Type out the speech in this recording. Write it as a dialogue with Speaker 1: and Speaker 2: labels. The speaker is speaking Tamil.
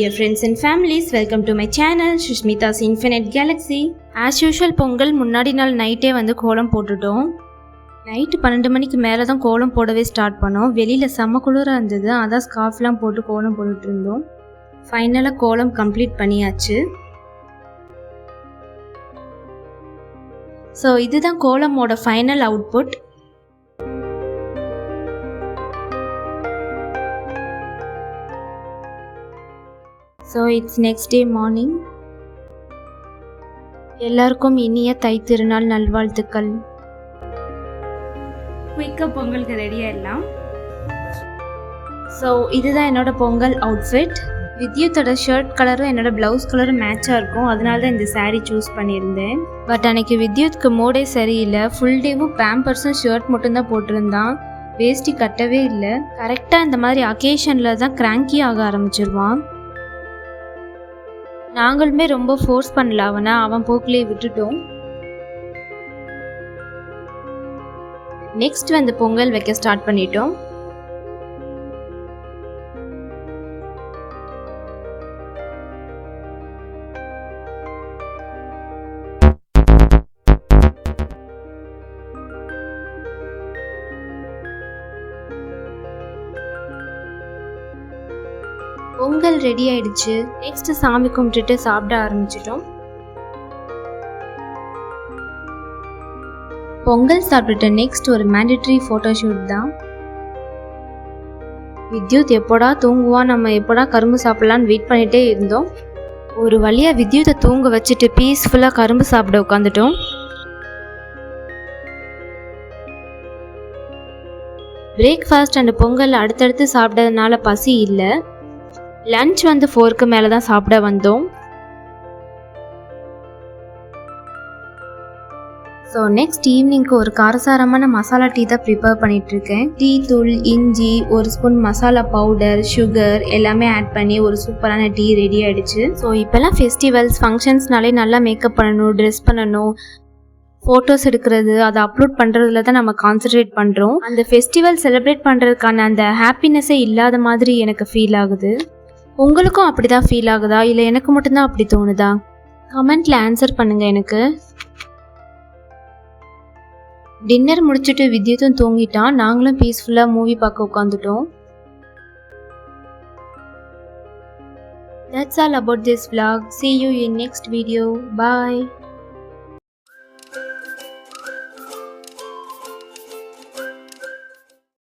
Speaker 1: dear friends and families, welcome to my channel Shushmita's Infinite Galaxy. As usual Pongal முன்னாடி நாள் நைட்டே வந்து கோலம் போட்டுட்டோம். நைட்டு 12 மணிக்கு மேலே தான் கோலம் போடவே ஸ்டார்ட் பண்ணோம். வெளியில் செம்ம குளிராக இருந்தது, அதான் ஸ்கார்ஃப்லாம் போட்டு கோலம் போட்டுட்டு இருந்தோம். ஃபைனலாக கோலம் கம்ப்ளீட் பண்ணியாச்சு. ஸோ இதுதான் கோலமோட final output. So it's next day morning. எல்லாருக்கும் இனிய தை திருநாள் நல்வாழ்த்துக்கள். குயிக்காக பொங்கலுக்கு ரெடி ஆயிடலாம். ஸோ இதுதான் என்னோட பொங்கல் அவுட்ஃபிட். வித்யுத்தோட ஷர்ட் கலரும் என்னோட ப்ளவுஸ் கலரும் மேட்சாக இருக்கும், அதனால தான் இந்த சாரீ சூஸ் பண்ணியிருந்தேன். பட் அன்னைக்கு வித்யுத்துக்கு மூடே சரியில்லை. ஃபுல் டேவும் பேம்பர்ஸும் ஷர்ட் மட்டும்தான் போட்டிருந்தான், வேஷ்டி கட்டவே இல்லை. கரெக்டாக இந்த மாதிரி அக்கேஷனில் தான் கிராங்கி ஆக ஆரம்பிச்சிருவான். நாங்களுமே ரொம்ப ஃபோர்ஸ் பண்ணல அவனை, அவன் போக்கிலே விட்டுட்டோம். நெக்ஸ்ட் வந்து பொங்கல் வைக்க ஸ்டார்ட் பண்ணிட்டோம். பொங்கல் ரெடி ஆயிடுச்சு. நெக்ஸ்ட் சாமி கும்பிட்டுட்டு சாப்பிட ஆரம்பிச்சிட்டோம். பொங்கல் சாப்பிட்டுட்டு நெக்ஸ்ட் ஒரு மேண்டேட்டரி ஃபோட்டோ ஷூட் தான். வித்யுத் எப்போடா தூங்குவான், நம்ம எப்போடா கரும்பு சாப்பிடலான்னு வெயிட் பண்ணிகிட்டே இருந்தோம். ஒரு வழியாக வித்யுத்தை தூங்க வச்சுட்டு பீஸ்ஃபுல்லாக கரும்பு சாப்பிட உட்காந்துட்டோம். பிரேக்ஃபாஸ்ட் அண்ட் பொங்கல் அடுத்தடுத்து சாப்பிட்டதுனால பசி இல்லை. லன்ச் வந்து 4க்கு மேலே தான் சாப்பிட வந்தோம். ஸோ நெக்ஸ்ட் ஈவினிங்க்கு ஒரு காரசாரமான மசாலா டீ தான் ப்ரிப்பேர் பண்ணிகிட்ருக்கேன். டீ தூள், இஞ்சி, ஒரு ஸ்பூன் மசாலா பவுடர், சுகர் எல்லாமே ஆட் பண்ணி ஒரு சூப்பரான டீ ரெடி ஆகிடுச்சு. ஸோ இப்போல்லாம் ஃபெஸ்டிவல்ஸ் ஃபங்க்ஷன்ஸ்னாலே நல்லா மேக்கப் பண்ணணும், ட்ரெஸ் பண்ணணும், ஃபோட்டோஸ் எடுக்கிறது, அதை அப்லோட் பண்ணுறதுல தான் நம்ம கான்சன்ட்ரேட் பண்ணுறோம். அந்த ஃபெஸ்டிவல் செலிப்ரேட் பண்ணுறதுக்கான அந்த ஹாப்பினஸ்ஸே இல்லாத மாதிரி எனக்கு ஃபீல் ஆகுது. உங்களுக்கும் அப்படி தான் ஃபீல் ஆகுதா, இல்லை எனக்கு மட்டும்தான் அப்படி தோணுதா? கமெண்ட்டில் ஆன்சர் பண்ணுங்கள் எனக்கு. டின்னர் முடிச்சுட்டு வித்யுத்தும் தூங்கிட்டான், நாங்களும் பீஸ்ஃபுல்லாக மூவி பார்க்க உட்காந்துட்டோம். That's all about this vlog. See you in next video. Bye.